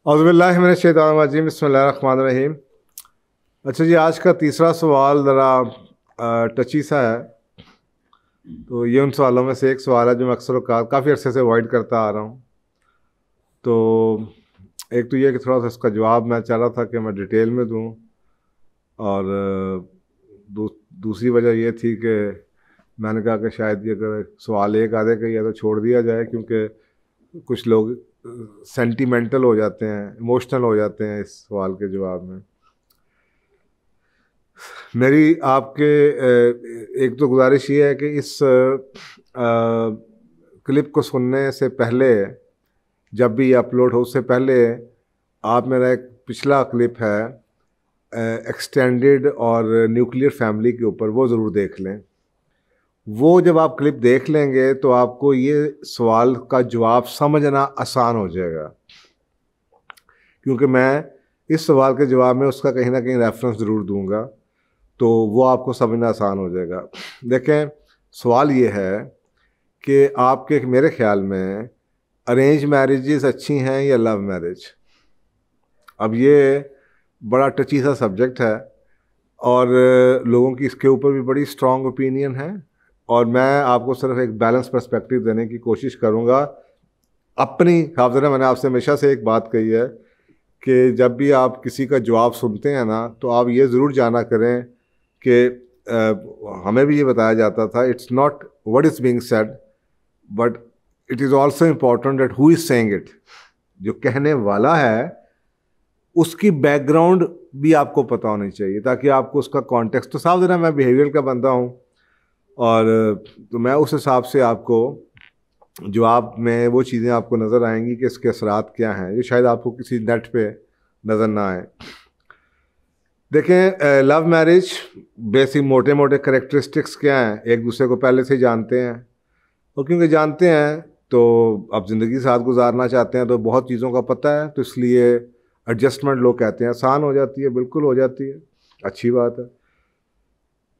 औज़ुबिल्लाहि बिस्मिल्लाहिर्रहमानिर्रहीम। अच्छा जी, आज का तीसरा सवाल ज़रा टची सा है। तो ये उन सवालों में से एक सवाल है जो मैं अक्सर काफ़ी अरसे से अवॉइड करता आ रहा हूँ। तो एक तो ये कि थोड़ा सा इसका जवाब मैं चाह रहा था कि मैं डिटेल में दूँ, और दूसरी वजह ये थी कि मैंने कहा कि शायद ये अगर सवाल एक आधे का ही है तो छोड़ दिया जाए, क्योंकि कुछ लोग सेंटिमेंटल हो जाते हैं, इमोशनल हो जाते हैं इस सवाल के जवाब में। मेरी आपके एक तो गुजारिश ये है कि इस क्लिप को सुनने से पहले, जब भी ये अपलोड हो उससे पहले, आप मेरा एक पिछला क्लिप है एक्सटेंडेड और न्यूक्लियर फैमिली के ऊपर, वो ज़रूर देख लें। वो जब आप क्लिप देख लेंगे तो आपको ये सवाल का जवाब समझना आसान हो जाएगा, क्योंकि मैं इस सवाल के जवाब में उसका कहीं ना कहीं रेफरेंस ज़रूर दूंगा, तो वो आपको समझना आसान हो जाएगा। देखें, सवाल ये है कि आपके मेरे ख्याल में अरेंज मैरिजेस अच्छी हैं या लव मैरिज। अब ये बड़ा टची सा सब्जेक्ट है और लोगों की इसके ऊपर भी बड़ी स्ट्रॉन्ग ओपिनियन है, और मैं आपको सिर्फ एक बैलेंस पर्सपेक्टिव देने की कोशिश करूँगा अपनी हिसाब से। मैंने आपसे हमेशा से एक बात कही है कि जब भी आप किसी का जवाब सुनते हैं ना, तो आप ये ज़रूर जाना करें कि हमें भी ये बताया जाता था, it's not what is being said but it is also important that who is saying it. जो कहने वाला है उसकी बैकग्राउंड भी आपको पता होनी चाहिए, ताकि आपको उसका कॉन्टेक्स्ट तो साफ देना। मैं बिहेवियर का बंदा हूँ, और तो मैं उस हिसाब से आपको जवाब में वो चीज़ें आपको नज़र आएंगी कि इसके असरात क्या हैं, जो शायद आपको किसी नेट पे नज़र ना आए। देखें, लव मैरिज बेसिक मोटे मोटे करेक्टरिस्टिक्स क्या हैं, एक दूसरे को पहले से जानते हैं, और क्योंकि जानते हैं तो अब ज़िंदगी साथ गुजारना चाहते हैं, तो बहुत चीज़ों का पता है, तो इसलिए एडजस्टमेंट लोग कहते हैं आसान हो जाती है। बिल्कुल हो जाती है, अच्छी बात है।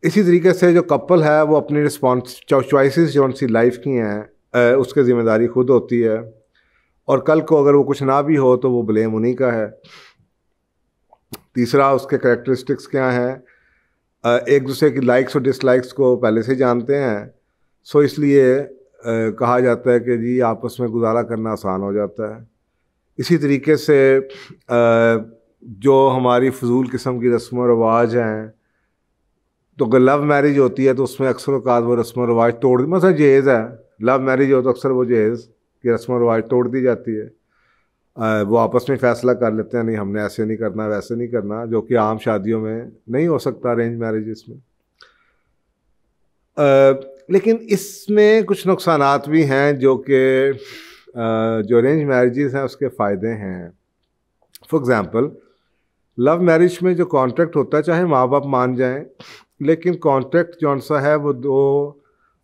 इसी तरीके से जो कपल है वो अपनी रिस्पॉन्स चॉइसेस जो उनकी लाइफ की हैं उसकी ज़िम्मेदारी खुद होती है, और कल को अगर वो कुछ ना भी हो तो वो ब्लेम उन्हीं का है। तीसरा, उसके कैरेक्टरिस्टिक्स क्या हैं, एक दूसरे की लाइक्स और डिसलाइक्स को पहले से जानते हैं, सो इसलिए कहा जाता है कि जी आपस में गुजारा करना आसान हो जाता है। इसी तरीके से जो हमारी फजूल किस्म की रस्म व रवाज हैं, तो अगर लव मैरिज होती है तो उसमें अक्सर औकात वो रस्म व रवाज तोड़, मतलब जहेज़ है, लव मैरिज हो तो अक्सर वो जहेज़ की रस्म व रवाज तोड़ दी जाती है। वो आपस में फ़ैसला कर लेते हैं, नहीं हमने ऐसे नहीं करना वैसे नहीं करना, जो कि आम शादियों में नहीं हो सकता, अरेंज मैरिजेस में। लेकिन इसमें कुछ नुकसानात भी हैं जो कि जो अरेंज मैरिजेस हैं उसके फ़ायदे हैं। फॉर एग्ज़ाम्पल, लव मैरिज में जो कॉन्ट्रैक्ट होता है, चाहे माँ बाप मान जाएं, लेकिन कॉन्ट्रैक्ट जौन सा है वो दो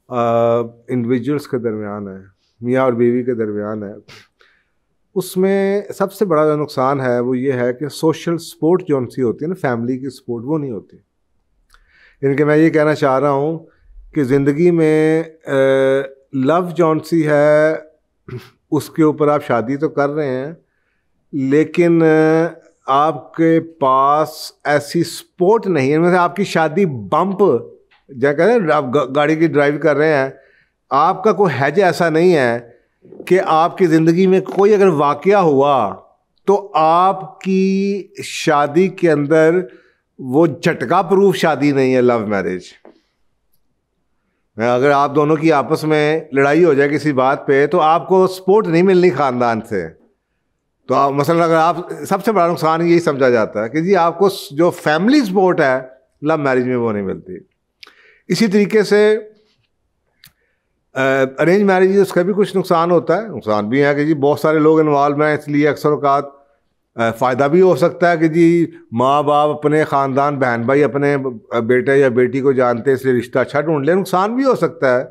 इंडिविजुअल्स के दरमियान है, मियाँ और बीवी के दरमियान है। उसमें सबसे बड़ा जो नुकसान है वो ये है कि सोशल सपोर्ट जौन सी होती है ना, फैमिली की सपोर्ट, वो नहीं होती। इनके मैं ये कहना चाह रहा हूँ कि ज़िंदगी में लव जौन सी है उसके ऊपर आप शादी तो कर रहे हैं, लेकिन आपके पास ऐसी सपोर्ट नहीं है। मतलब आपकी शादी बम्प, जैसे कहते हैं आप गाड़ी की ड्राइव कर रहे हैं, आपका कोई हैज ऐसा नहीं है कि आपकी ज़िंदगी में कोई अगर वाक़या हुआ तो आपकी शादी के अंदर वो झटका प्रूफ शादी नहीं है लव मैरिज। अगर आप दोनों की आपस में लड़ाई हो जाए किसी बात पे, तो आपको सपोर्ट नहीं मिलनी ख़ानदान से। तो आप मसलन अगर आप, सबसे बड़ा नुकसान यही समझा जाता है कि जी आपको जो फैमिली सपोर्ट है लव मैरिज में वो नहीं मिलती। इसी तरीके से अरेंज मैरिज उसका भी कुछ नुकसान होता है। नुकसान भी है कि जी बहुत सारे लोग इन्वॉल्व हैं, इसलिए अक्सर औकात फ़ायदा भी हो सकता है कि जी माँ बाप अपने ख़ानदान बहन भाई अपने बेटे या बेटी को जानते हैं इसलिए रिश्ता अच्छा ढूंढ ले। नुकसान भी हो सकता है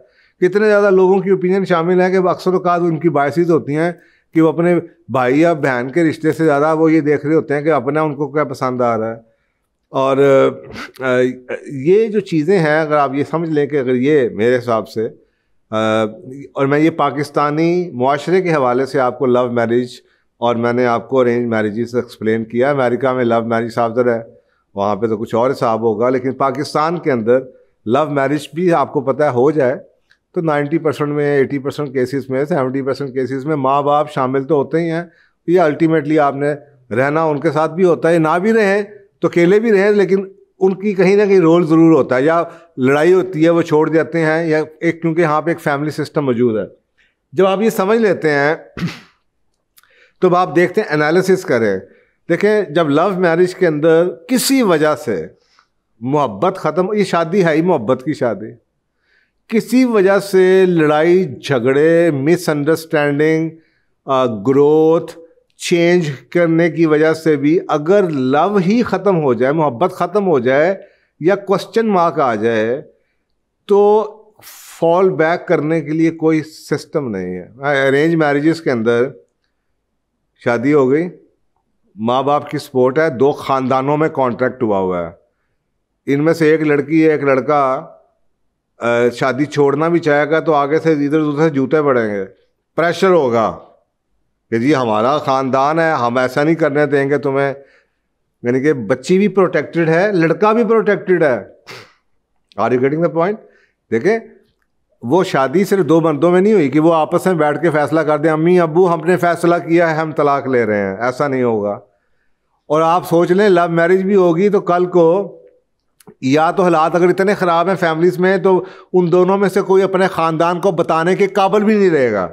कि इतने ज़्यादा लोगों की ओपिनियन शामिल है कि अक्सर औकात उनकी बायसेस होती हैं कि वो अपने भाई या बहन के रिश्ते से ज़्यादा वो ये देख रहे होते हैं कि अपना उनको क्या पसंद आ रहा है। और ये जो चीज़ें हैं, अगर आप ये समझ लें कि अगर ये मेरे हिसाब से और मैं ये पाकिस्तानी मुआशरे के हवाले से आपको लव मैरिज और मैंने आपको अरेंज मैरिजेस एक्सप्लेन किया। अमेरिका में लव मैरिज साफ है, वहाँ पे तो कुछ और हिसाब होगा, लेकिन पाकिस्तान के अंदर लव मैरिज भी आपको पता है हो जाए तो 90% में, 80% केसेस में, 70% केसेस में माँ बाप शामिल तो होते ही हैं। ये अल्टीमेटली आपने रहना उनके साथ भी होता है, ना भी रहें तो अकेले भी रहें, लेकिन उनकी कहीं ना कहीं रोल ज़रूर होता है। या लड़ाई होती है वो छोड़ जाते हैं, या एक क्योंकि यहाँ पे एक फैमिली सिस्टम मौजूद है। जब आप ये समझ लेते हैं तो आप देखते हैं, एनालिसिस करें, देखें जब लव मैरिज के अंदर किसी वजह से मोहब्बत ख़त्म, ये शादी है ही मोहब्बत की शादी, किसी वजह से लड़ाई झगड़े, मिसअंडरस्टैंडिंग, ग्रोथ, चेंज करने की वजह से भी अगर लव ही ख़त्म हो जाए, मोहब्बत ख़त्म हो जाए या क्वेश्चन मार्क आ जाए, तो फॉल बैक करने के लिए कोई सिस्टम नहीं है। अरेंज मैरिजेस के अंदर शादी हो गई, माँ बाप की सपोर्ट है, दो ख़ानदानों में कॉन्ट्रैक्ट हुआ है, इनमें से एक लड़की है एक लड़का शादी छोड़ना भी चाहेगा तो आगे से इधर उधर से जूते पड़ेंगे, प्रेशर होगा कि जी हमारा ख़ानदान है, हम ऐसा नहीं करने देंगे तुम्हें। यानी कि बच्ची भी प्रोटेक्टेड है, लड़का भी प्रोटेक्टेड है। Are you getting the point? देखें, वो शादी सिर्फ दो मर्दों में नहीं हुई कि वो आपस में बैठ के फैसला कर दें, अम्मी अब्बू हमने फैसला किया है हम तलाक ले रहे हैं, ऐसा नहीं होगा। और आप सोच लें लव मैरिज भी होगी तो कल को या तो हालात अगर इतने ख़राब हैं फैमिलीज़ में तो उन दोनों में से कोई अपने ख़ानदान को बताने के काबिल भी नहीं रहेगा।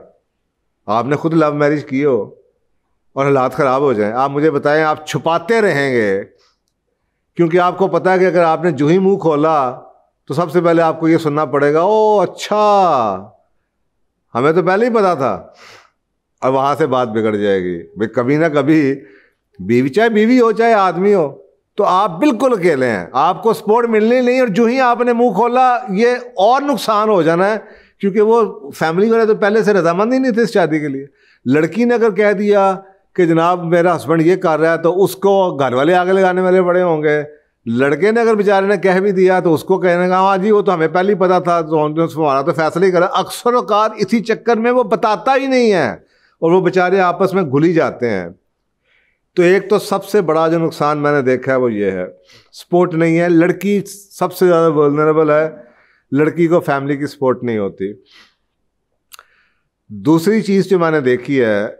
आपने खुद लव मैरिज की हो और हालात ख़राब हो जाएं, आप मुझे बताएं, आप छुपाते रहेंगे क्योंकि आपको पता है कि अगर आपने जो ही मुंह खोला तो सबसे पहले आपको ये सुनना पड़ेगा, ओ अच्छा हमें तो पहले ही पता था, और वहाँ से बात बिगड़ जाएगी। भाई कभी ना कभी बीवी, चाहे बीवी हो चाहे आदमी हो, तो आप बिल्कुल अकेले हैं, आपको सपोर्ट मिलनी नहीं, और जो ही आपने मुंह खोला ये और नुकसान हो जाना है, क्योंकि वो फैमिली वाले तो पहले से रजामंद ही नहीं थे इस शादी के लिए। लड़की ने अगर कह दिया कि जनाब मेरा हस्बैंड ये कर रहा है तो उसको घर वाले आगे लगाने वाले बड़े होंगे, लड़के ने अगर बेचारे ने कह भी दिया तो उसको कहने का हाँ जी वो तो हमें पहले ही पता था, तो हमारा तो फैसला ही करा। अक्सर औकात इसी चक्कर में वो बताता ही नहीं है और वो बेचारे आपस में घुल ही जाते हैं। तो एक तो सबसे बड़ा जो नुकसान मैंने देखा है वो ये है, सपोर्ट नहीं है। लड़की सबसे ज़्यादा वल्नरेबल है, लड़की को फैमिली की सपोर्ट नहीं होती। दूसरी चीज़ जो मैंने देखी है,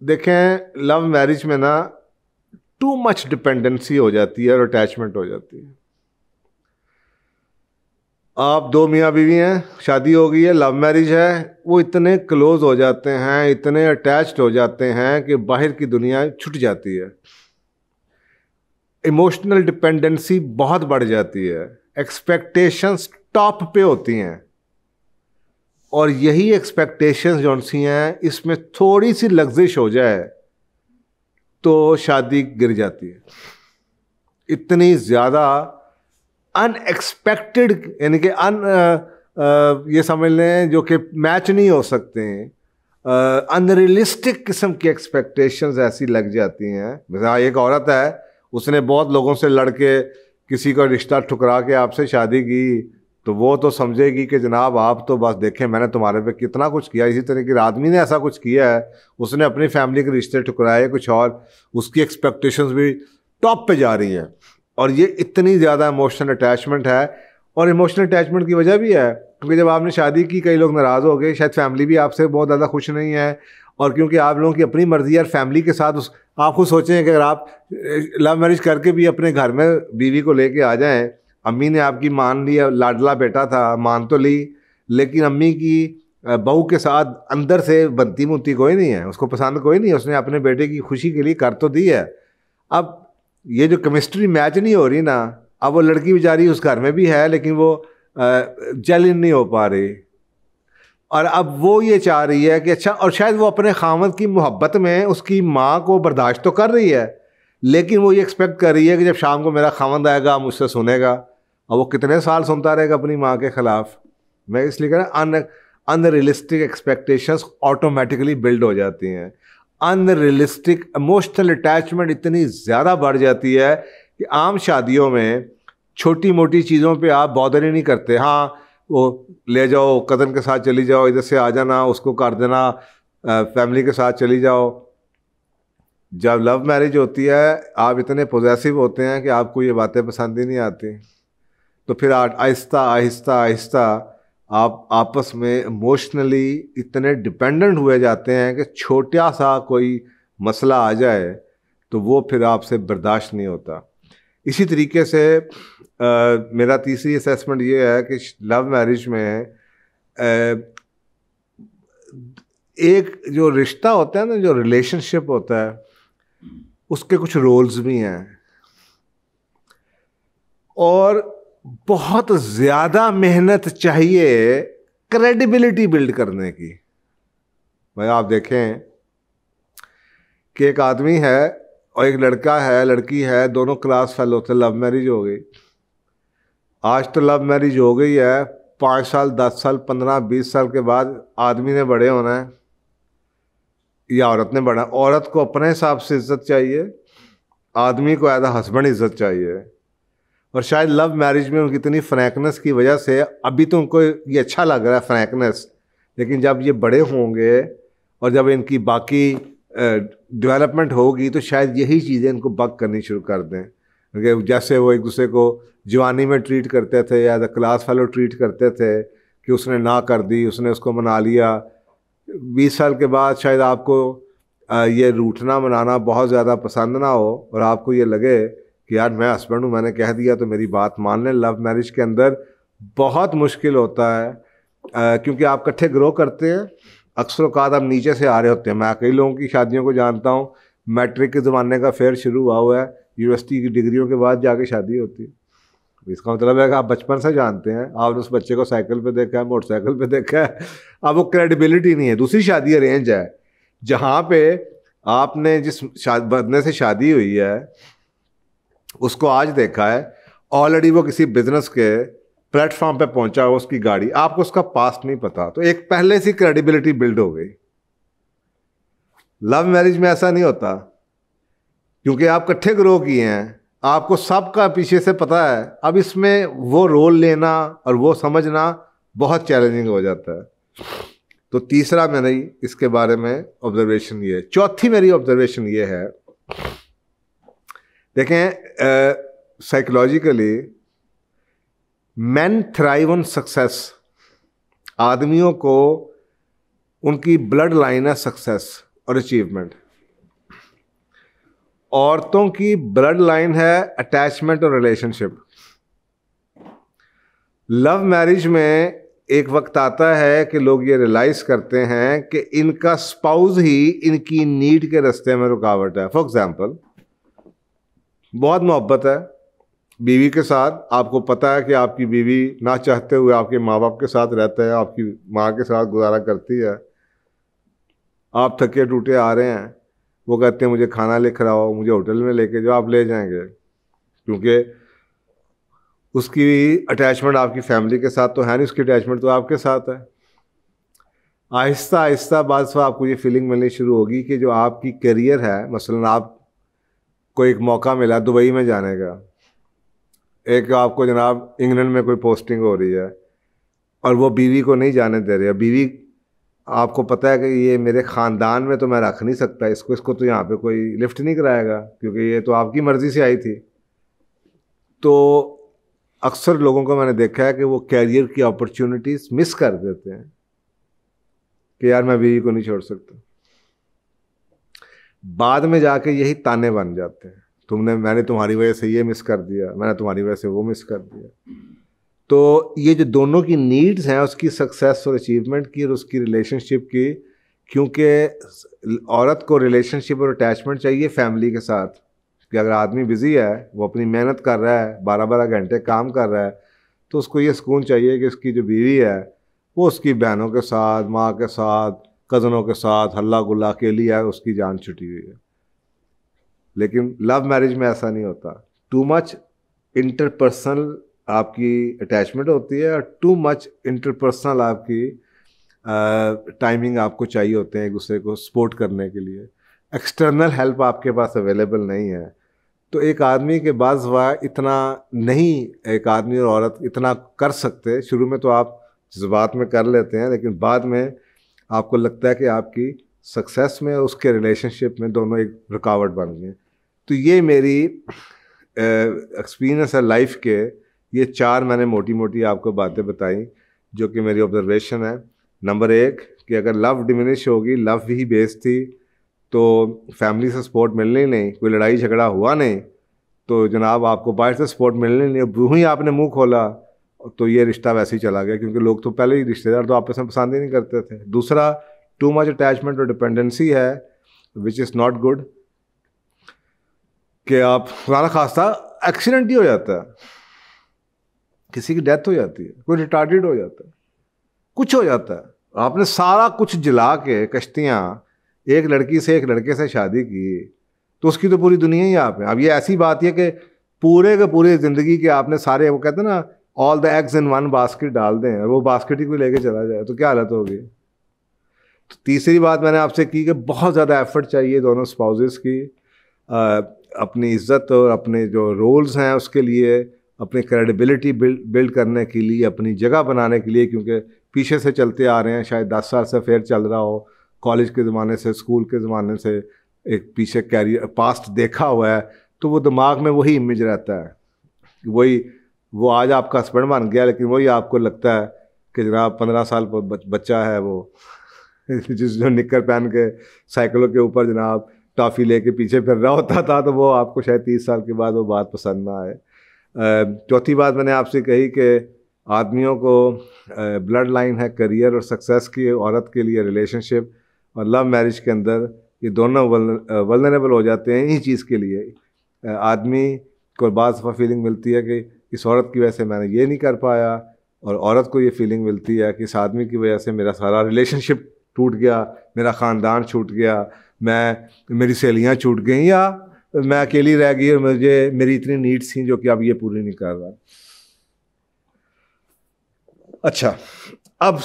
देखें लव मैरिज में ना टू मच डिपेंडेंसी हो जाती है और अटैचमेंट हो जाती है। आप दो मियाँ बीवी हैं, शादी हो गई है, लव मैरिज है, वो इतने क्लोज हो जाते हैं, इतने अटैच्ड हो जाते हैं कि बाहर की दुनिया छूट जाती है, इमोशनल डिपेंडेंसी बहुत बढ़ जाती है, एक्सपेक्टेशंस टॉप पे होती हैं, और यही एक्सपेक्टेशंस जो सी हैं इसमें थोड़ी सी लग्जिश हो जाए तो शादी गिर जाती है। इतनी ज़्यादा अनएक्सपेक्टेड, यानी कि ये समझ लें जो कि मैच नहीं हो सकते हैं, अनरियलिस्टिक किस्म की एक्सपेक्टेशंस ऐसी लग जाती हैं। जैसे एक औरत है, उसने बहुत लोगों से लड़के किसी का रिश्ता ठुकरा के आपसे शादी की, तो वो तो समझेगी कि जनाब आप तो बस देखें मैंने तुम्हारे पे कितना कुछ किया। इसी तरीके के आदमी ने ऐसा कुछ किया है, उसने अपनी फैमिली के रिश्ते ठुकराए कुछ और, उसकी एक्सपेक्टेशंस भी टॉप पे जा रही हैं, और ये इतनी ज़्यादा इमोशनल अटैचमेंट है। और इमोशनल अटैचमेंट की वजह भी है क्योंकि जब आपने शादी की कई लोग नाराज़ हो गए, शायद फैमिली भी आपसे बहुत ज़्यादा खुश नहीं है, और क्योंकि आप लोगों की अपनी मर्ज़ी है, और फैमिली के साथ आप खुद सोचें कि अगर आप लव मैरिज करके भी अपने घर में बीवी को लेके आ जाएं, अम्मी ने आपकी मान लिया, लाडला बेटा था मान तो ली, लेकिन अम्मी की बहू के साथ अंदर से बनती मुनती कोई नहीं है, उसको पसंद कोई नहीं है, उसने अपने बेटे की खुशी के लिए कर तो दी है। अब ये जो केमिस्ट्री मैच नहीं हो रही ना, अब वो लड़की बेचारी उस घर में भी है लेकिन वो जेल नहीं हो पा रही, और अब वो ये चाह रही है कि अच्छा, और शायद वो अपने खामद की मोहब्बत में उसकी माँ को बर्दाश्त तो कर रही है, लेकिन वो ये एक्सपेक्ट कर रही है कि जब शाम को मेरा खामद आएगा मुझसे सुनेगा, और वो कितने साल सुनता रहेगा अपनी माँ के ख़िलाफ़। मैं इसलिए कह रहा अनरियलिस्टिक एक्सपेक्टेशंस ऑटोमेटिकली बिल्ड हो जाती हैं। अनरियलिस्टिक इमोशनल अटैचमेंट इतनी ज़्यादा बढ़ जाती है कि आम शादियों में छोटी मोटी चीज़ों पे आप बॉदर ही नहीं करते। हाँ, वो ले जाओ कज़न के साथ चली जाओ, इधर से आ जाना, उसको कर देना, फैमिली के साथ चली जाओ, जब लव मैरिज होती है आप इतने पॉजेसिव होते हैं कि आपको ये बातें पसंद ही नहीं आती, तो फिर आहिस्ता आहिस्ता आहिस्ता आप आपस में इमोशनली इतने डिपेंडेंट हुए जाते हैं कि छोटा सा कोई मसला आ जाए तो वो फिर आपसे बर्दाश्त नहीं होता। इसी तरीके से मेरा तीसरी असेसमेंट ये है कि लव मैरिज में एक जो रिश्ता होता है ना, जो रिलेशनशिप होता है, उसके कुछ रोल्स भी हैं और बहुत ज़्यादा मेहनत चाहिए क्रेडिबिलिटी बिल्ड करने की। भाई आप देखें कि एक आदमी है और एक लड़का है, लड़की है, दोनों क्लास फेलो थे, लव मैरिज हो गई। आज तो लव मैरिज हो गई है, 5 साल 10 साल 15 20 साल के बाद आदमी ने बड़े होना है या औरत ने बड़ा। औरत को अपने हिसाब से इज्जत चाहिए, आदमी को एज अ हस्बैंड इज्जत चाहिए। और शायद लव मैरिज में उनकी इतनी फ्रैंकनेस की वजह से अभी तो उनको ये अच्छा लग रहा है फ्रैंकनेस, लेकिन जब ये बड़े होंगे और जब इनकी बाकी डेवलपमेंट होगी तो शायद यही चीज़ें इनको बग करनी शुरू कर दें। क्योंकि जैसे वो एक दूसरे को जवानी में ट्रीट करते थे या द क्लास फेलो ट्रीट करते थे कि उसने ना कर दी, उसने उसको मना लिया, 20 साल के बाद शायद आपको ये रूठना मनाना बहुत ज़्यादा पसंद ना हो और आपको ये लगे कि यार मैं हस्बैंड हूँ, मैंने कह दिया तो मेरी बात मान लें। लव मैरिज के अंदर बहुत मुश्किल होता है क्योंकि आप इकट्ठे ग्रो करते हैं। अक्सर औकात आप नीचे से आ रहे होते हैं। मैं कई लोगों की शादियों को जानता हूँ, मैट्रिक के ज़माने का फेयर शुरू हुआ है, यूनिवर्सिटी की डिग्रियों के बाद जाके शादी होती है। इसका मतलब है कि आप बचपन से जानते हैं, आपने उस बच्चे को साइकिल पे देखा है, मोटरसाइकिल पे देखा है, अब वो क्रेडिबिलिटी नहीं है। दूसरी शादी अरेंज है जहाँ पे आपने जिस बंदे से शादी हुई है उसको आज देखा है, ऑलरेडी वो किसी बिजनेस के प्लेटफॉर्म पे पहुंचा हो, उसकी गाड़ी, आपको उसका पास्ट नहीं पता, तो एक पहले से क्रेडिबिलिटी बिल्ड हो गई। लव मैरिज में ऐसा नहीं होता क्योंकि आप इकट्ठे ग्रो किए हैं, आपको सबका पीछे से पता है। अब इसमें वो रोल लेना और वो समझना बहुत चैलेंजिंग हो जाता है। तो तीसरा मेरी इसके बारे में ऑब्जर्वेशन ये है। चौथी मेरी ऑब्जर्वेशन ये है, देखें psychologically man thrive on success. आदमियों को उनकी ब्लड लाइन है सक्सेस और अचीवमेंट। औरतों की ब्लड लाइन है अटैचमेंट और रिलेशनशिप। लव मैरिज में एक वक्त आता है कि लोग ये रियलाइज करते हैं कि इनका स्पाउस ही इनकी नीड के रास्ते में रुकावट है। फॉर एग्जाम्पल, बहुत मोहब्बत है बीवी के साथ, आपको पता है कि आपकी बीवी ना चाहते हुए आपके माँ बाप के साथ रहता है, आपकी माँ के साथ गुजारा करती है, आप थके टूटे आ रहे हैं, वो कहते हैं मुझे खाना लेकर आओ, मुझे होटल में लेके जाओ, आप ले जाएंगे क्योंकि उसकी अटैचमेंट आपकी फैमिली के साथ तो है नहीं, उसकी अटैचमेंट तो आपके साथ है। आहिस्ता आहिस्ता बाद से आपको ये फीलिंग मिलनी शुरू होगी कि जो आपकी करियर है, मसलन आपको एक मौका मिला दुबई में जाने का, एक आपको जनाब इंग्लैंड में कोई पोस्टिंग हो रही है और वो बीवी को नहीं जाने दे रही है। बीवी आपको पता है कि ये मेरे ख़ानदान में तो मैं रख नहीं सकता इसको तो यहाँ पे कोई लिफ्ट नहीं कराएगा क्योंकि ये तो आपकी मर्ज़ी से आई थी। तो अक्सर लोगों को मैंने देखा है कि वो कैरियर की अपॉर्चुनिटीज़ मिस कर देते हैं कि यार मैं बीवी को नहीं छोड़ सकता। बाद में जाके यही ताने बन जाते हैं, मैंने तुम्हारी वजह से ये मिस कर दिया, मैंने तुम्हारी वजह से वो मिस कर दिया। तो ये जो दोनों की नीड्स हैं, उसकी सक्सेस और अचीवमेंट की और उसकी रिलेशनशिप की, क्योंकि औरत को रिलेशनशिप और अटैचमेंट चाहिए फैमिली के साथ कि अगर आदमी बिज़ी है, वो अपनी मेहनत कर रहा है, 12-12 घंटे काम कर रहा है, तो उसको ये सुकून चाहिए कि उसकी जो बीवी है वो उसकी बहनों के साथ, माँ के साथ, कज़नों के साथ हल्ला गुल्ला अकेली है, उसकी जान छुटी हुई है। लेकिन लव मैरिज में ऐसा नहीं होता। टू मच इंटरपर्सनल आपकी अटैचमेंट होती है और टू मच इंटरपर्सनल आपकी टाइमिंग आपको चाहिए होते हैं एक दूसरे को सपोर्ट करने के लिए। एक्सटर्नल हेल्प आपके पास अवेलेबल नहीं है। तो एक आदमी के बाद इतना नहीं, एक आदमी और औरत इतना कर सकते। शुरू में तो आप जज्बात में कर लेते हैं, लेकिन बाद में आपको लगता है कि आपकी सक्सेस में और उसके रिलेशनशिप में दोनों एक रुकावट बन गए। तो ये मेरी एक्सपीरियंस है लाइफ के, ये 4 मैंने मोटी मोटी आपको बातें बताई जो कि मेरी ऑब्जर्वेशन है। नंबर 1 कि अगर लव डिमिनिश होगी, लव ही बेस थी, तो फैमिली से सपोर्ट मिलने ही नहीं, कोई लड़ाई झगड़ा हुआ नहीं, तो जनाब आपको बाहर से सपोर्ट मिलने नहीं, अब ही आपने मुंह खोला तो ये रिश्ता वैसे ही चला गया, क्योंकि लोग तो पहले ही रिश्तेदार तो आपस में पसंद ही नहीं करते थे। दूसरा, टू मच अटैचमेंट और डिपेंडेंसी है विच इज़ नॉट गुड, कि आप खुदा खास्ता एक्सीडेंट ही हो जाता है, किसी की डेथ हो जाती है, कोई रिटार्डेड हो जाता है, कुछ हो जाता है, आपने सारा कुछ जला के कश्तियाँ एक लड़की से एक लड़के से शादी की, तो उसकी तो पूरी दुनिया ही आप है। अब ये ऐसी बात है कि पूरे के पूरे ज़िंदगी के आपने सारे, वो कहते हैं ना, all the eggs in one basket डाल दें और वो बास्केट ही कोई लेके चला जाए तो क्या हालत होगी। तो तीसरी बात मैंने आपसे की कि बहुत ज़्यादा एफर्ट चाहिए दोनों स्पाउसेस की, अपनी इज़्ज़त और अपने जो रोल्स हैं उसके लिए, अपनी क्रेडिबिलिटी बिल्ड करने के लिए, अपनी जगह बनाने के लिए, क्योंकि पीछे से चलते आ रहे हैं, शायद 10 साल से फेयर चल रहा हो, कॉलेज के ज़माने से, स्कूल के ज़माने से एक पीछे कैरियर पास्ट देखा हुआ है, तो वो दिमाग में वही इमेज रहता है, वही वो आज आपका हस्बैंड बन गया, लेकिन वही आपको लगता है कि जनाब 15 साल पर बच्चा है वो जिस जो निक्कर पहन के साइकिलों के ऊपर जनाब टॉफ़ी लेके पीछे फिर रहा होता था, तो वो आपको शायद 30 साल के बाद वो बात पसंद ना आए। चौथी बात मैंने आपसे कही कि आदमियों को ब्लड लाइन है करियर और सक्सेस की, औरत के लिए रिलेशनशिप, और लव मैरिज के अंदर ये दोनों वल्नरेबल हो जाते हैं इन्हीं चीज़ के लिए। आदमी को बात दफ़ा फीलिंग मिलती है कि इस औरत की वजह से मैंने ये नहीं कर पाया, और औरत को ये फीलिंग मिलती है कि इस आदमी की वजह से मेरा सारा रिलेशनशिप टूट गया, मेरा ख़ानदान छूट गया, मेरी सहेलियाँ छूट गई, या मैं अकेली रह गई और मुझे मेरी इतनी नीड्स थी जो कि अब ये पूरी नहीं कर रहा। अच्छा, अब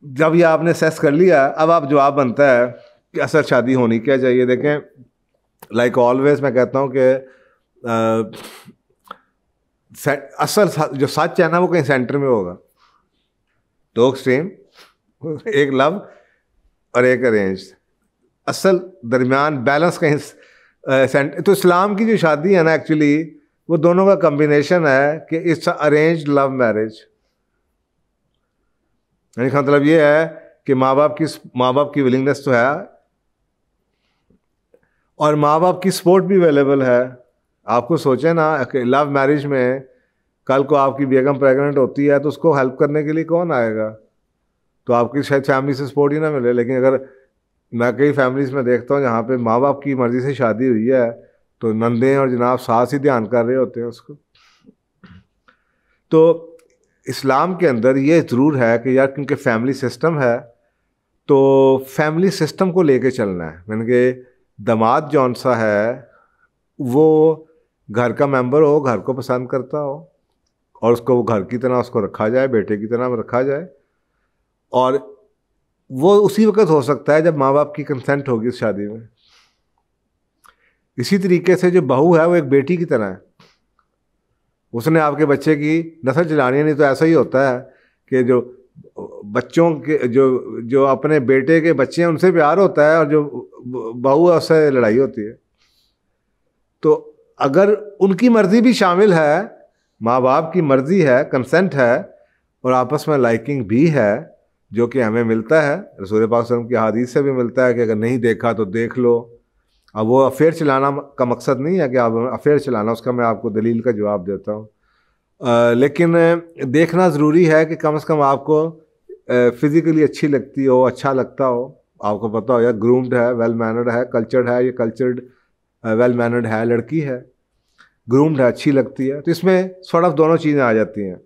जब ये आपने सेस कर लिया, अब आप जवाब बनता है कि असल शादी होनी क्या चाहिए। देखें, लाइक ऑलवेज मैं कहता हूँ कि असल जो सच है ना वो कहीं सेंटर में होगा, दो एक्सट्रीम, एक लव और एक अरेंज, असल दरमियान बैलेंस कहीं सेंटर। तो इस्लाम की जो शादी है ना, एक्चुअली वो दोनों का कम्बिनेशन है कि इट्स अरेंज लव मैरिज। यानी का मतलब ये है कि माँ बाप की विलिंगनेस तो है, और माँ बाप की सपोर्ट भी अवेलेबल है। आपको सोचें ना, लव मैरिज में कल को आपकी बेगम प्रेग्नेंट होती है तो उसको हेल्प करने के लिए कौन आएगा, तो आपकी शायद फैमिली से सपोर्ट ही ना मिले। लेकिन अगर मैं कई फैमिलीज़ में देखता हूँ जहाँ पे माँ बाप की मर्ज़ी से शादी हुई है, तो नंदे और जनाब सास ही ध्यान कर रहे होते हैं उसको। तो इस्लाम के अंदर ये ज़रूर है कि यार, क्योंकि फैमिली सिस्टम है, तो फैमिली सिस्टम को लेके चलना है। मैंने कि दामाद जौन सा है वो घर का मेंबर हो, घर को पसंद करता हो, और उसको वो घर की तरह उसको रखा जाए, बेटे की तरह रखा जाए, और वो उसी वक्त हो सकता है जब माँ बाप की कंसेंट होगी इस शादी में। इसी तरीके से जो बहू है वो एक बेटी की तरह है, उसने आपके बच्चे की नस्ल चलानी है। नहीं तो ऐसा ही होता है कि जो बच्चों के जो अपने बेटे के बच्चे हैं उनसे प्यार होता है, और जो बहू है उससे लड़ाई होती है। तो अगर उनकी मर्ज़ी भी शामिल है, माँ बाप की मर्ज़ी है, कंसेंट है, और आपस में लाइकिंग भी है, जो कि हमें मिलता है, रसूल पाक सल्लल्लाहु अलैहि वसल्लम की हदीस से भी मिलता है कि अगर नहीं देखा तो देख लो। अब वो अफेयर चलाना का मकसद नहीं है कि आप अफेयर चलाना, उसका मैं आपको दलील का जवाब देता हूँ। लेकिन देखना ज़रूरी है कि कम से कम आपको फिज़िकली अच्छी लगती हो, अच्छा लगता हो, आपको पता हो यार ग्रूम्ड है, वेल मैनर्ड है, कल्चर्ड है, ये कल्चर्ड वेल मैनर्ड है, लड़की है, ग्रूम्ड है, अच्छी लगती है, तो इसमें सॉर्ट ऑफ दोनों चीज़ें आ जाती हैं।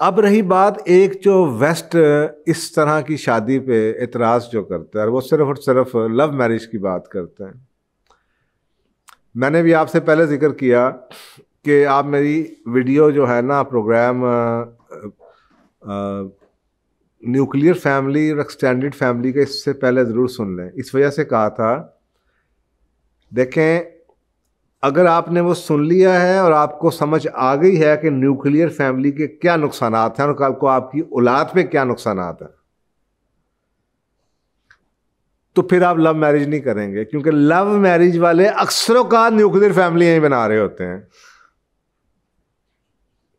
अब रही बात एक जो वेस्ट इस तरह की शादी पे एतराज़ जो करता है, वो सिर्फ और सिर्फ लव मैरिज की बात करते हैं। मैंने भी आपसे पहले जिक्र किया कि आप मेरी वीडियो जो है ना, प्रोग्राम न्यूक्लियर फैमिली और एक्सटेंडेड फैमिली का, इससे पहले ज़रूर सुन लें। इस वजह से कहा था, देखें, अगर आपने वो सुन लिया है और आपको समझ आ गई है कि न्यूक्लियर फैमिली के क्या नुकसानात हैं और कल को आपकी औलाद पे क्या नुकसानात हैं, तो फिर आप लव मैरिज नहीं करेंगे, क्योंकि लव मैरिज वाले अक्सरों का न्यूक्लियर फैमिली यही बना रहे होते हैं।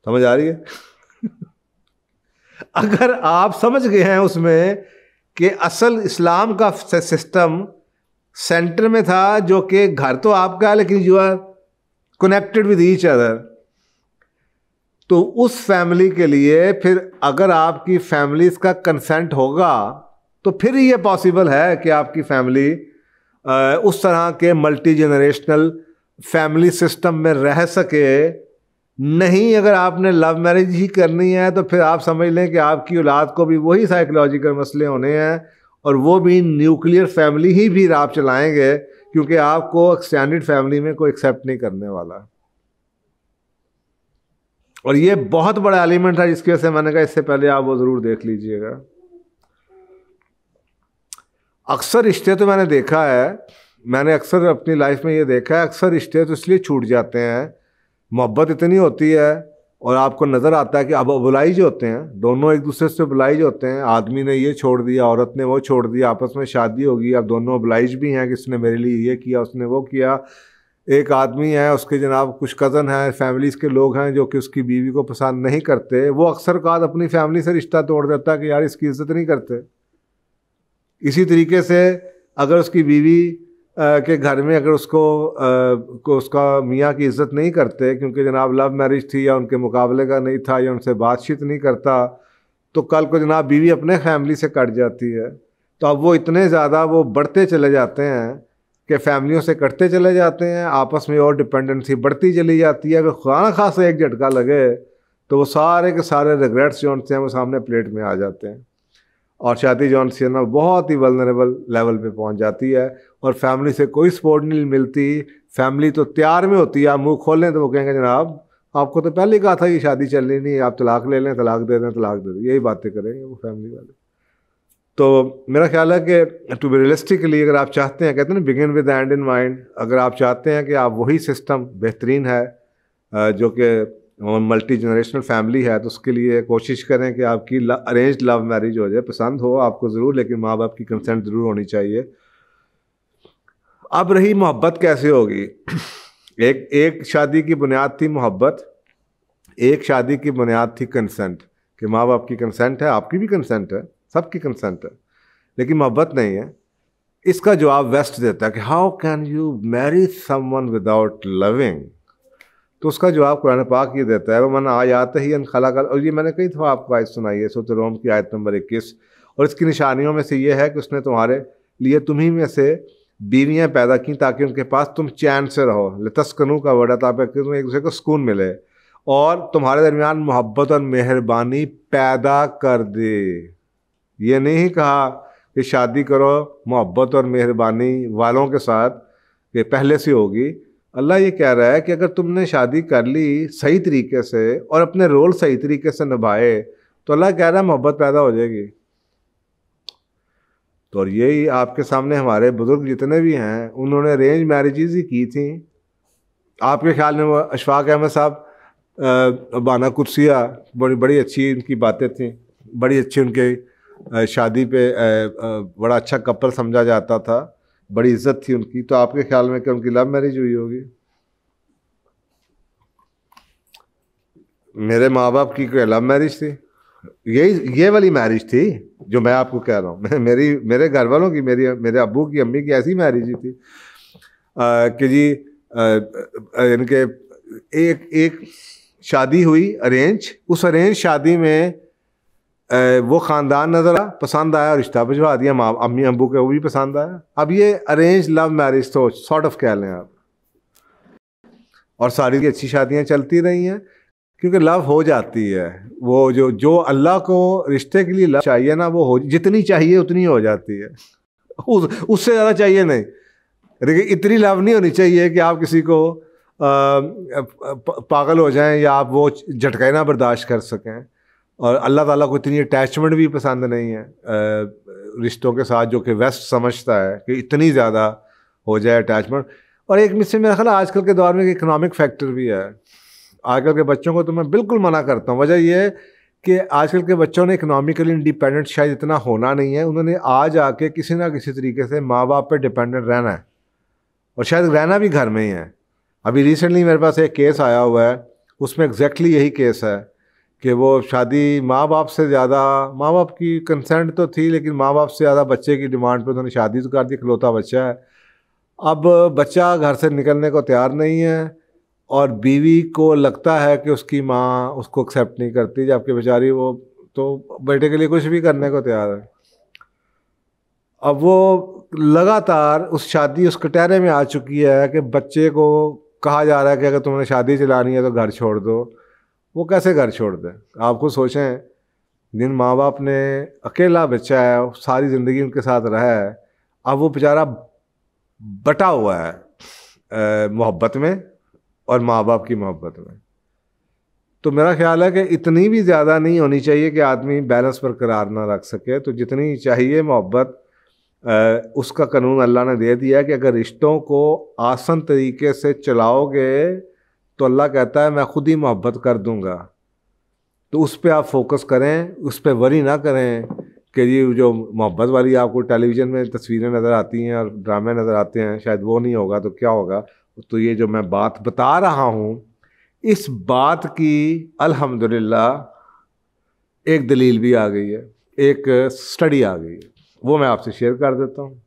समझ आ रही है? अगर आप समझ गए हैं उसमें कि असल इस्लाम का सिस्टम सेंटर में था, जो कि घर तो आपका है लेकिन you are connected with each other, तो उस फैमिली के लिए फिर अगर आपकी फैमिली का कंसेंट होगा तो फिर ये पॉसिबल है कि आपकी फैमिली उस तरह के मल्टी जनरेशनल फैमिली सिस्टम में रह सके। नहीं, अगर आपने लव मैरिज ही करनी है तो फिर आप समझ लें कि आपकी औलाद को भी वही साइकोलॉजिकल मसले होने हैं, और वो भी न्यूक्लियर फैमिली ही भी आप चलाएंगे, क्योंकि आपको एक्सटेंडेड फैमिली में कोई एक्सेप्ट नहीं करने वाला। और ये बहुत बड़ा एलिमेंट है, जिसकी वजह से मैंने कहा इससे पहले आप वो ज़रूर देख लीजिएगा। अक्सर रिश्ते तो मैंने देखा है, मैंने अक्सर अपनी लाइफ में ये देखा है, अक्सर रिश्ते तो इसलिए छूट जाते हैं, मोहब्बत इतनी होती है और आपको नज़र आता है कि अब बुलाइज होते हैं, दोनों एक दूसरे से बुलाइज होते हैं, आदमी ने ये छोड़ दिया, औरत ने वो छोड़ दिया, आपस में शादी होगी, अब दोनों बुलाइज भी हैं कि इसने मेरे लिए ये किया, उसने वो किया। एक आदमी है, उसके जनाब कुछ कज़न हैं, फैमिलीज के लोग हैं जो कि उसकी बीवी को पसंद नहीं करते, वो अक्सर का अपनी फैमिली से रिश्ता तोड़ देता है कि यार इसकी इज्जत नहीं करते। इसी तरीके से अगर उसकी बीवी के घर में अगर उसका मियाँ की इज़्ज़त नहीं करते, क्योंकि जनाब लव मैरिज थी या उनके मुकाबले का नहीं था या उनसे बातचीत नहीं करता, तो कल को जनाब बीवी अपने फैमिली से कट जाती है। तो अब वो इतने ज़्यादा वो बढ़ते चले जाते हैं कि फैमिलियों से कटते चले जाते हैं, आपस में और डिपेंडेंसी बढ़ती चली जाती है। अगर खाना खास एक झटका लगे तो वो सारे के सारे रिग्रेट्स जो हैं वो सामने प्लेट में आ जाते हैं, और शादी जो है ना बहुत ही वल्नरेबल लेवल पे पहुंच जाती है, और फैमिली से कोई सपोर्ट नहीं मिलती। फैमिली तो तैयार में होती है, आप मुंह खोल लें तो वो कहेंगे जनाब आपको तो पहले ही कहा था ये शादी चलनी नहीं, आप तलाक ले लें, तलाक दे दें, तलाक दे दें, यही बातें करेंगे वो फैमिली वाले। तो मेरा ख्याल है कि टू बी रियलिस्टिकली अगर आप चाहते हैं, कहते हैं ना begin with and in mind, अगर आप चाहते हैं कि आप वही सिस्टम बेहतरीन है जो कि मल्टी जनरेशनल फैमिली है, तो उसके लिए कोशिश करें कि आपकी अरेंज लव मैरिज हो जाए, पसंद हो आपको ज़रूर, लेकिन माँ बाप की कंसेंट ज़रूर होनी चाहिए। अब रही मोहब्बत कैसे होगी? एक शादी की बुनियाद थी मोहब्बत, एक शादी की बुनियाद थी कंसेंट, कि माँ बाप की कंसेंट है, आपकी भी कंसेंट है, सबकी कंसेंट है, लेकिन मोहब्बत नहीं है। इसका जवाब वेस्ट देता है कि how can you Mary someone without loving. तो उसका जवाब कुरान पाक ये देता है, वो मन आयात ही खलाक़, और ये मैंने कई दफ़ा आपको आयत सुनाई है, सूरह रोम की आयत नंबर 21, और इसकी निशानियों में से ये है कि उसने तुम्हारे लिए तुम्ही में से बीवियाँ पैदा की ताकि उनके पास तुम चैन से रहो। लतस्कनू का वर्ड आता है कि तुम्हें एक दूसरे को सुकून मिले, और तुम्हारे दरमियान मोहब्बत और मेहरबानी पैदा कर दे। ये नहीं कहा कि शादी करो मोहब्बत और मेहरबानी वालों के साथ कि पहले से होगी। अल्लाह ये कह रहा है कि अगर तुमने शादी कर ली सही तरीके से और अपने रोल सही तरीके से निभाए, तो अल्लाह कह रहा है मोहब्बत पैदा हो जाएगी। तो और यही आपके सामने हमारे बुजुर्ग जितने भी हैं उन्होंने अरेंज मैरिजेज ही की थी। आपके ख्याल में वो अशफाक अहमद साहब, बाना कुर्सिया, बड़ी बड़ी अच्छी उनकी बातें थी, बड़ी अच्छी उनके शादी पे बड़ा अच्छा कपल समझा जाता था, बड़ी इज्जत थी उनकी। तो आपके ख्याल में क्या उनकी लव मैरिज हुई होगी? मेरे माँ बाप की कोई लव मैरिज थी? ये वाली मैरिज थी जो मैं आपको कह रहा हूँ। मेरे घर वालों की, मेरे अब्बू की, अम्मी की ऐसी मैरिज ही थी कि जी इनके एक शादी हुई अरेंज, उस अरेंज शादी में वो ख़ानदान नज़र पसंद आया, रिश्ता भिजवा दिया, माँ अम्मी अब्बू के वो भी पसंद आया। अब ये अरेंज लव मैरिज तो सॉर्ट ऑफ कह लें आप, और सारी की अच्छी शादियाँ चलती रही हैं, क्योंकि लव हो जाती है। वो जो अल्लाह को रिश्ते के लिए लव चाहिए ना, वो हो जितनी चाहिए उतनी हो जाती है, उससे ज़्यादा चाहिए नहीं। लेकिन इतनी लव नहीं होनी चाहिए कि आप किसी को पागल हो जाएं या आप वो झटके ना बर्दाश्त कर सकें। और अल्लाह ताला को इतनी अटैचमेंट भी पसंद नहीं है रिश्तों के साथ, जो कि वेस्ट समझता है कि इतनी ज़्यादा हो जाए अटैचमेंट। और एक मिससे मेरा ख्याल आजकल के दौर में इकोनॉमिक फैक्टर भी है। आजकल के बच्चों को तो मैं बिल्कुल मना करता हूँ। वजह यह है कि आजकल के बच्चों ने इकोनॉमिकली इंडिपेंडेंट शायद इतना होना नहीं है, उन्होंने आज आके किसी ना किसी तरीके से माँ बाप पे डिपेंडेंट रहना है, और शायद रहना भी घर में ही है। अभी रिसेंटली मेरे पास एक केस आया हुआ है, उसमें एग्जैक्टली यही केस है कि वो शादी माँ बाप से ज़्यादा, माँ बाप की कंसेंट तो थी लेकिन माँ बाप से ज़्यादा बच्चे की डिमांड पे उन्होंने शादी तो कर दी, इकलौता बच्चा है। अब बच्चा घर से निकलने को तैयार नहीं है और बीवी को लगता है कि उसकी माँ उसको एक्सेप्ट नहीं करती, जबकि बेचारी वो तो बेटे के लिए कुछ भी करने को तैयार है। अब वो लगातार उस शादी उस कटहरे में आ चुकी है कि बच्चे को कहा जा रहा है कि अगर तुमने शादी चलानी है तो घर छोड़ दो। वो कैसे घर छोड़ दे? आप खुद सोचें, जिन माँ बाप ने, अकेला बच्चा है, सारी ज़िंदगी उनके साथ रहा है, अब वो बेचारा बटा हुआ है मोहब्बत में और माँ बाप की मोहब्बत में। तो मेरा ख्याल है कि इतनी भी ज़्यादा नहीं होनी चाहिए कि आदमी बैलेंस बरकरार ना रख सके। तो जितनी चाहिए मोहब्बत, उसका कानून अल्लाह ने दे दिया है कि अगर रिश्तों को आसान तरीके से चलाओगे तो अल्लाह कहता है मैं खुद ही मोहब्बत कर दूंगा। तो उस पर आप फोकस करें, उस पर वरी ना करें कि ये जो मोहब्बत वाली आपको टेलीविज़न में तस्वीरें नज़र आती हैं और ड्रामे नज़र आते हैं, शायद वो नहीं होगा तो क्या होगा। तो ये जो मैं बात बता रहा हूँ, इस बात की अल्हम्दुलिल्लाह एक दलील भी आ गई है, एक स्टडी आ गई है, वो मैं आपसे शेयर कर देता हूँ।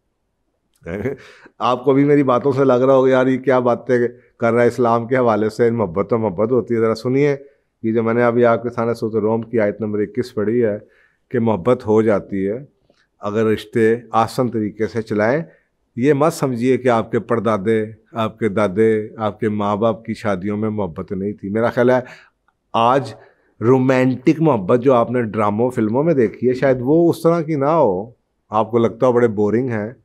आपको भी मेरी बातों से लग रहा होगा यार ये क्या बातें कर रहा है, इस्लाम के हवाले से मोहब्बत तो मोहब्बत होती है। ज़रा सुनिए, ये जो मैंने अभी आपके सामने सूरह रोम की आयत नंबर 21 पढ़ी है कि मोहब्बत हो जाती है अगर रिश्ते आसान तरीके से चलाएं। ये मत समझिए कि आपके परदादे, आपके दादे, आपके माँ बाप की शादियों में मोहब्बत नहीं थी। मेरा ख्याल है आज रोमांटिक मोहब्बत जो आपने ड्रामों फिल्मों में देखी है शायद वो उस तरह की ना हो, आपको लगता हो बड़े बोरिंग हैं,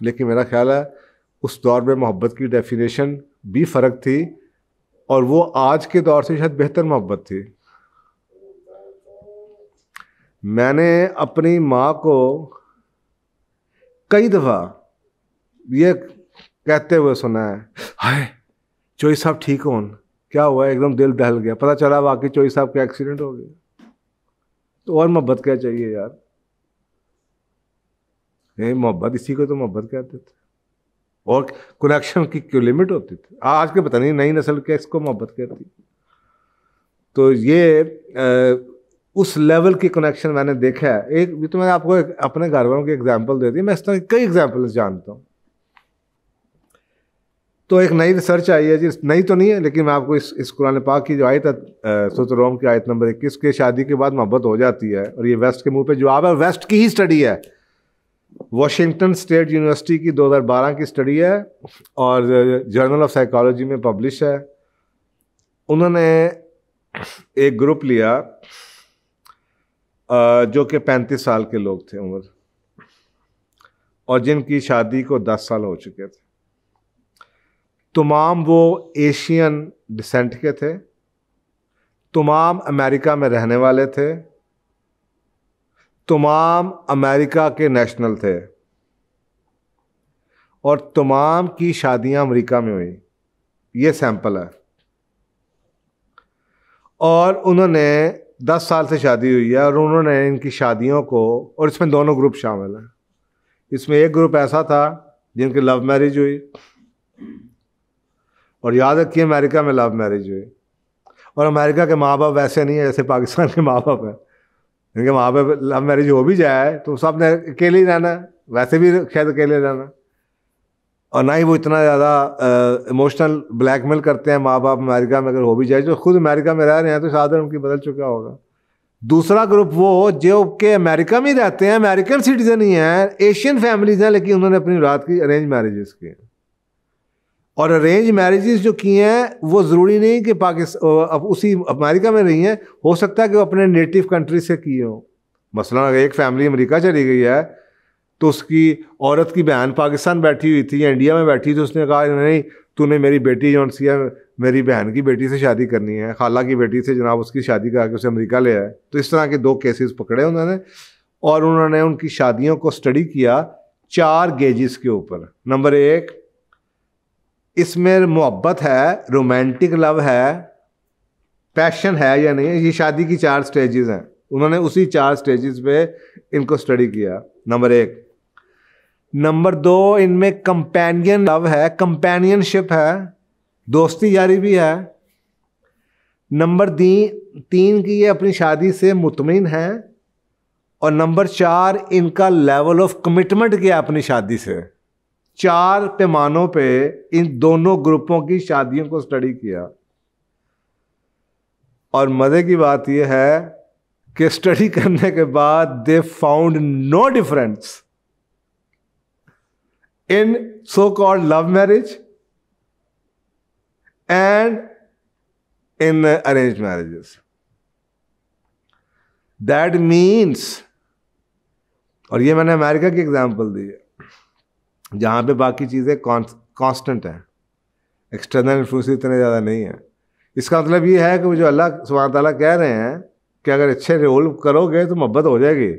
लेकिन मेरा ख्याल है उस दौर में मोहब्बत की डेफिनेशन भी फ़र्क थी और वो आज के दौर से शायद बेहतर मोहब्बत थी। मैंने अपनी माँ को कई दफ़ा ये कहते हुए सुना है, हाय चोई साहब ठीक हो, क्या हुआ? एकदम दिल दहल गया, पता चला वाकई चोई साहब का एक्सीडेंट हो गया। तो और मोहब्बत क्या चाहिए यार? ये मोहब्बत, इसी को तो मोहब्बत कहते थे। और कनेक्शन की क्यों लिमिट होती थी? आज के पता नहीं नई नस्ल के इसको मोहब्बत कहती। तो ये उस लेवल की कनेक्शन मैंने देखा है। एक तो मैंने आपको अपने घर वालों की एग्जांपल दे दी, मैं इस तरह कई एग्जांपल्स जानता हूँ। तो एक नई रिसर्च आई है जी, नई तो नहीं है लेकिन मैं आपको इस कुरान पाक की जो आयत है सूरह रोम की आयत नंबर 21 के शादी के बाद मोहब्बत हो जाती है, और ये वेस्ट के मुंह पे जवाब है। वेस्ट की ही स्टडी है, वॉशिंगटन स्टेट यूनिवर्सिटी की 2012 की स्टडी है और जर्नल ऑफ साइकोलॉजी में पब्लिश है। उन्होंने एक ग्रुप लिया जो कि 35 साल के लोग थे उम्र, और जिनकी शादी को 10 साल हो चुके थे। तमाम वो एशियन डिसेंट के थे, तमाम अमेरिका में रहने वाले थे, तमाम अमेरिका के नेशनल थे, और तमाम की शादियां अमेरिका में हुई। ये सैंपल है। और उन्होंने 10 साल से शादी हुई है और उन्होंने इनकी शादियों को, और इसमें दोनों ग्रुप शामिल हैं। इसमें एक ग्रुप ऐसा था जिनकी लव मैरिज हुई, और याद रखिए अमेरिका में लव मैरिज हुई, और अमेरिका के माँ बाप वैसे नहीं है जैसे पाकिस्तान के माँ बाप हैं। इनके माँ बाप लव मैरिज हो भी जाए तो सब ने अकेले ही रहना है, वैसे भी शायद अकेले रहना, और ना ही वो इतना ज़्यादा इमोशनल ब्लैकमेल करते हैं माँ बाप। अमेरिका में अगर हो भी जाए, जो खुद अमेरिका में रह रहे हैं तो साधन उनकी बदल चुका होगा। दूसरा ग्रुप वो जो कि अमेरिका में रहते हैं, अमेरिकन सिटीजन ही हैं, एशियन फैमिलीज हैं, लेकिन उन्होंने अपनी रात की अरेंज मैरिजेस की। और अरेंज मैरिजेस जो की हैं वो ज़रूरी नहीं कि पाकिस्तान अब उसी अमेरिका में रही हैं, हो सकता है कि वो अपने नेटिव कंट्री से किए हों। मसलन अगर एक फैमिली अमेरिका चली गई है तो उसकी औरत की बहन पाकिस्तान बैठी हुई थी या इंडिया में बैठी, तो उसने कहा नहीं तूने मेरी बेटी जो सी है मेरी बहन की बेटी से शादी करनी है, खाला की बेटी से जनाब उसकी शादी करा के उसे अमेरिका ले आए। तो इस तरह के 2 केसेस पकड़े उन्होंने, और उन्होंने उनकी शादियों को स्टडी किया 4 गेजेस के ऊपर। नंबर 1, इसमें मोहब्बत है, रोमांटिक लव है, पैशन है या नहीं है। ये शादी की 4 स्टेजेस हैं, उन्होंने उसी 4 स्टेजेस पे इनको स्टडी किया। नंबर 1। नंबर 2, इनमें कंपेनियन लव है, कंपेनियनशिप है, दोस्ती यारी भी है। नंबर 3 की ये अपनी शादी से मुतमिन है। और नंबर 4, इनका लेवल ऑफ कमिटमेंट क्या अपनी शादी से। 4 पैमानों पे इन दोनों ग्रुपों की शादियों को स्टडी किया। और मजे की बात यह है कि स्टडी करने के बाद they found no difference in so called love marriage and in arrange marriages. That means, और ये मैंने अमेरिका की एग्जांपल दी है जहां पे बाकी चीजें कांस्टेंट हैं, एक्सटर्नल इन्फ्लुएंस इतने ज़्यादा नहीं है। इसका मतलब ये है कि जो अल्लाह सुब्हान तआला कह रहे हैं कि अगर अच्छे रोल करोगे तो मोहब्बत हो जाएगी,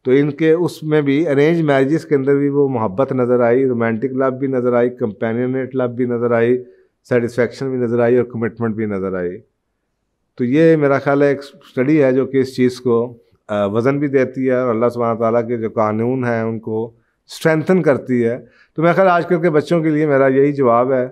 तो इनके उसमें भी अरेंज मैरिजेस के अंदर भी वो मोहब्बत नज़र आई, रोमांटिक लव भी नज़र आई, कंपेनियनेट लव भी नज़र आई, सेटिस्फेक्शन भी नज़र आई और कमिटमेंट भी नज़र आई। तो ये मेरा ख्याल है एक स्टडी है जो कि इस चीज़ को वज़न भी देती है और अल्लाह सुब्हान तआला के जो कानून हैं उनको स्ट्रेंथन करती है। तो मेरा ख्याल आजकल के बच्चों के लिए मेरा यही जवाब है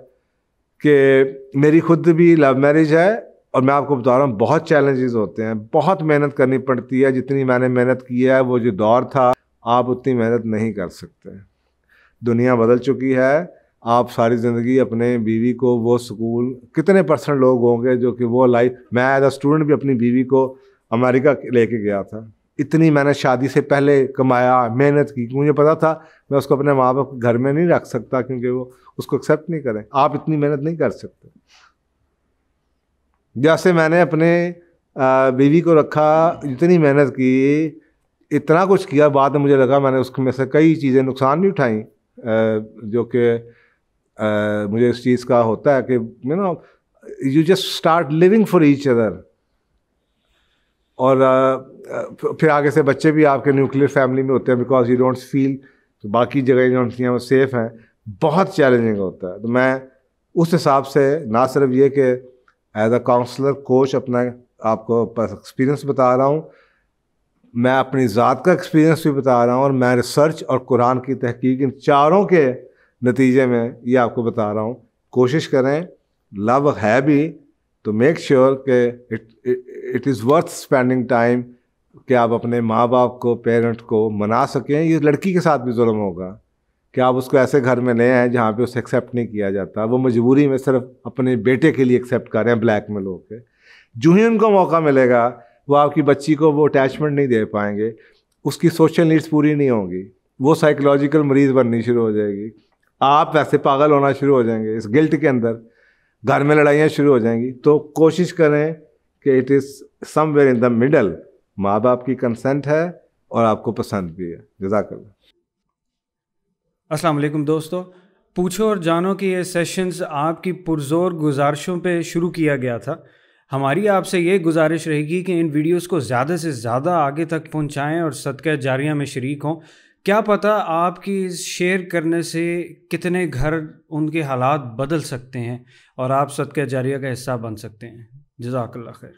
कि मेरी खुद भी लव मैरिज है और मैं आपको बता रहा हूँ बहुत चैलेंजेस होते हैं, बहुत मेहनत करनी पड़ती है। जितनी मैंने मेहनत की है वो जो दौर था आप उतनी मेहनत नहीं कर सकते। दुनिया बदल चुकी है। आप सारी ज़िंदगी अपने बीवी को वो स्कूल, कितने % लोग होंगे जो कि वो लाइफ, मैं एज अ स्टूडेंट भी अपनी बीवी को अमेरिका लेके गया था। इतनी मैंने शादी से पहले कमाया, मेहनत की, मुझे पता था मैं उसको अपने माँ बाप घर में नहीं रख सकता क्योंकि वो उसको एक्सेप्ट नहीं करें। आप इतनी मेहनत नहीं कर सकते। जैसे मैंने अपने बीवी को रखा, इतनी मेहनत की, इतना कुछ किया, बाद में मुझे लगा मैंने उसमें से कई चीज़ें नुकसान भी उठाई जो कि मुझे इस चीज़ का होता है कि you just start living for each other. और फिर आगे से बच्चे भी आपके न्यूक्लियर फैमिली में होते हैं बिकॉज यू डोंट फील, तो बाकी जगह जो होती हैं वो सेफ़ हैं। बहुत चैलेंजिंग होता है। तो मैं उस हिसाब से ना सिर्फ ये कि एज अ काउंसलर कोच अपना आपको एक्सपीरियंस बता रहा हूँ, मैं अपनी ज़ात का एक्सपीरियंस भी बता रहा हूँ और मैं रिसर्च और कुरान की तहकीक इन चारों के नतीजे में ये आपको बता रहा हूँ। कोशिश करें, लव है भी तो मेक श्योर कि it is worth spending time कि आप अपने माँ बाप को, पेरेंट को मना सकें। ये लड़की के साथ भी जुल्म होगा कि आप उसको ऐसे घर में ले आए जहाँ पे उसे एक्सेप्ट नहीं किया जाता, वो मजबूरी में सिर्फ अपने बेटे के लिए एक्सेप्ट कर रहे हैं ब्लैक में होकर। जो ही उनको मौका मिलेगा वो आपकी बच्ची को वो अटैचमेंट नहीं दे पाएंगे, उसकी सोशल नीड्स पूरी नहीं होंगी, वो साइकोलॉजिकल मरीज़ बननी शुरू हो जाएगी, आप वैसे पागल होना शुरू हो जाएंगे इस गिल्ट के अंदर, घर में लड़ाइयाँ शुरू हो जाएंगी। तो कोशिश करें कि it is somewhere in the middle, माँ बाप की कंसेंट है और आपको पसंद भी है। जज़ाकल्लाह। अस्सलाम वालेकुम दोस्तों, पूछो और जानो कि ये सेशंस आपकी पुरजोर गुजारिशों पे शुरू किया गया था। हमारी आपसे ये गुजारिश रहेगी कि इन वीडियोस को ज़्यादा से ज़्यादा आगे तक पहुंचाएं और सदका जारिया में शरीक हों। क्या पता आपकी शेयर करने से कितने घर, उनके हालात बदल सकते हैं और आप सदका जारिया का हिस्सा बन सकते हैं। जज़ाकल्लाह खैर।